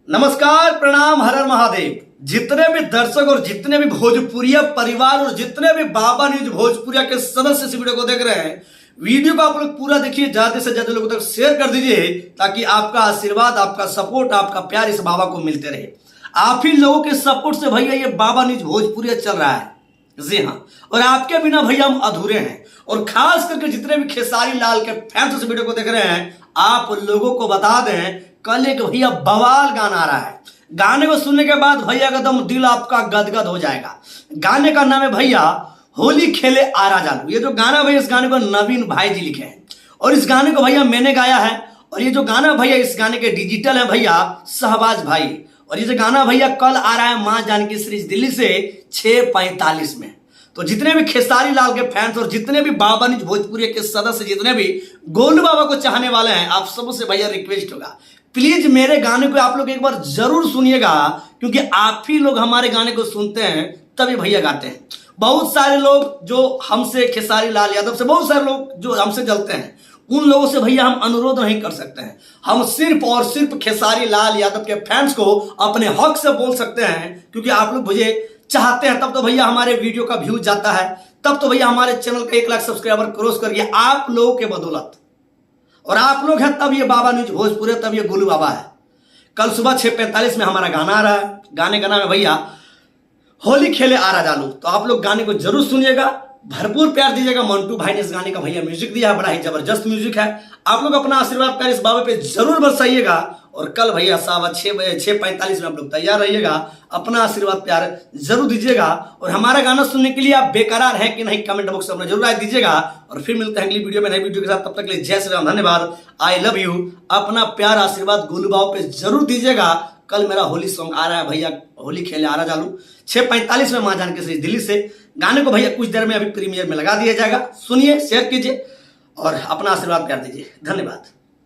नमस्कार, प्रणाम, हर हर महादेव। जितने भी दर्शक और जितने भी भोजपुरिया परिवार और जितने भी बाबा न्यूज भोजपुरिया के सदस्य इस वीडियो को देख रहे हैं, वीडियो को आप लोग पूरा देखिए, ज्यादा से ज्यादा लोगों तक शेयर कर दीजिए ताकि आपका आशीर्वाद, आपका सपोर्ट, आपका प्यार इस बाबा को मिलते रहे। आप ही लोगों के सपोर्ट से भैया ये बाबा न्यूज भोजपुरिया चल रहा है। जी हाँ, और आपके बिना भैया हम अधूरे हैं। और खास करके जितने भी खेसारी लाल के फैंस इस वीडियो को देख रहे हैं, आप लोगों को बता दें, कल एक भैया बवाल गाना आ रहा है। गाने को सुनने के बाद भैया एकदम दिल आपका गदगद हो जाएगा। गाने का नाम है भैया होली खेले आरा जालू। ये जो गाना भैया, इस गाने को नवीन भाई जी लिखे हैं और इस गाने को भैया मैंने गाया है। और ये जो गाना भैया, इस गाने के डिजिटल है भैया शहबाज भाई। और ये जो गाना भैया कल आ रहा है मां जानकी सीरीज दिल्ली से 6:45 में। तो जितने भी खेसारी लाल के फैंस और जितने भी बाबा न्यूज भोजपुरी के सदस्य, जितने भी गोलू बाबा को चाहने वाले हैं, आप सबसे भैया रिक्वेस्ट होगा, प्लीज मेरे गाने को आप लोग एक बार जरूर सुनिएगा, क्योंकि आप ही लोग हमारे गाने को सुनते हैं तभी भैया गाते हैं। बहुत सारे लोग जो हमसे, खेसारी लाल यादव से, बहुत सारे लोग जो हमसे जलते हैं, उन लोगों से भैया हम अनुरोध नहीं कर सकते हैं। हम सिर्फ और सिर्फ खेसारी लाल यादव के फैंस को अपने हक से बोल सकते हैं, क्योंकि आप लोग मुझे चाहते हैं, तब तो भैया हमारे वीडियो का व्यूज जाता है, तब तो भैया हमारे चैनल का 1 लाख सब्सक्राइबर क्रॉस करिए आप लोगों के बदौलत। और आप लोग हैं तब ये बाबा न्यूज भोजपुरी, तब ये गोलू बाबा है। कल सुबह 6:45 में हमारा गाना आ रहा है। गाने का नाम है भैया होली खेले आरा जालू। तो आप लोग गाने को जरूर सुनिएगा, भरपूर प्यार दीजिएगा। मंटू भाई ने इस गाने का भैया म्यूजिक दिया है, बड़ा ही जबरदस्त म्यूजिक है। आप लोग अपना आशीर्वाद प्यार इस बाबा पे जरूर बरसाइएगा। और कल भैया 6:45 में आप लोग तैयार रहिएगा, अपना आशीर्वाद प्यार जरूर दीजिएगा। और हमारा गाना सुनने के लिए आप बेकरार हैं कि नहीं, कमेंट बॉक्स में जरूर राय दीजिएगा। और फिर मिलते हैं अगली वीडियो में नई वीडियो के साथ। तब तक के लिए जय श्री राम, धन्यवाद, आई लव यू। अपना प्यार आशीर्वाद गोलू बाबा पे जरूर दीजिएगा। कल मेरा होली सॉन्ग आ रहा है भैया, होली खेले आरा जालू, 6:45 में मां जानकी सीरीज दिल्ली से। गाने को भैया कुछ देर में अभी प्रीमियर में लगा दिया जाएगा। सुनिए, शेयर कीजिए और अपना आशीर्वाद प्यार दीजिए। धन्यवाद।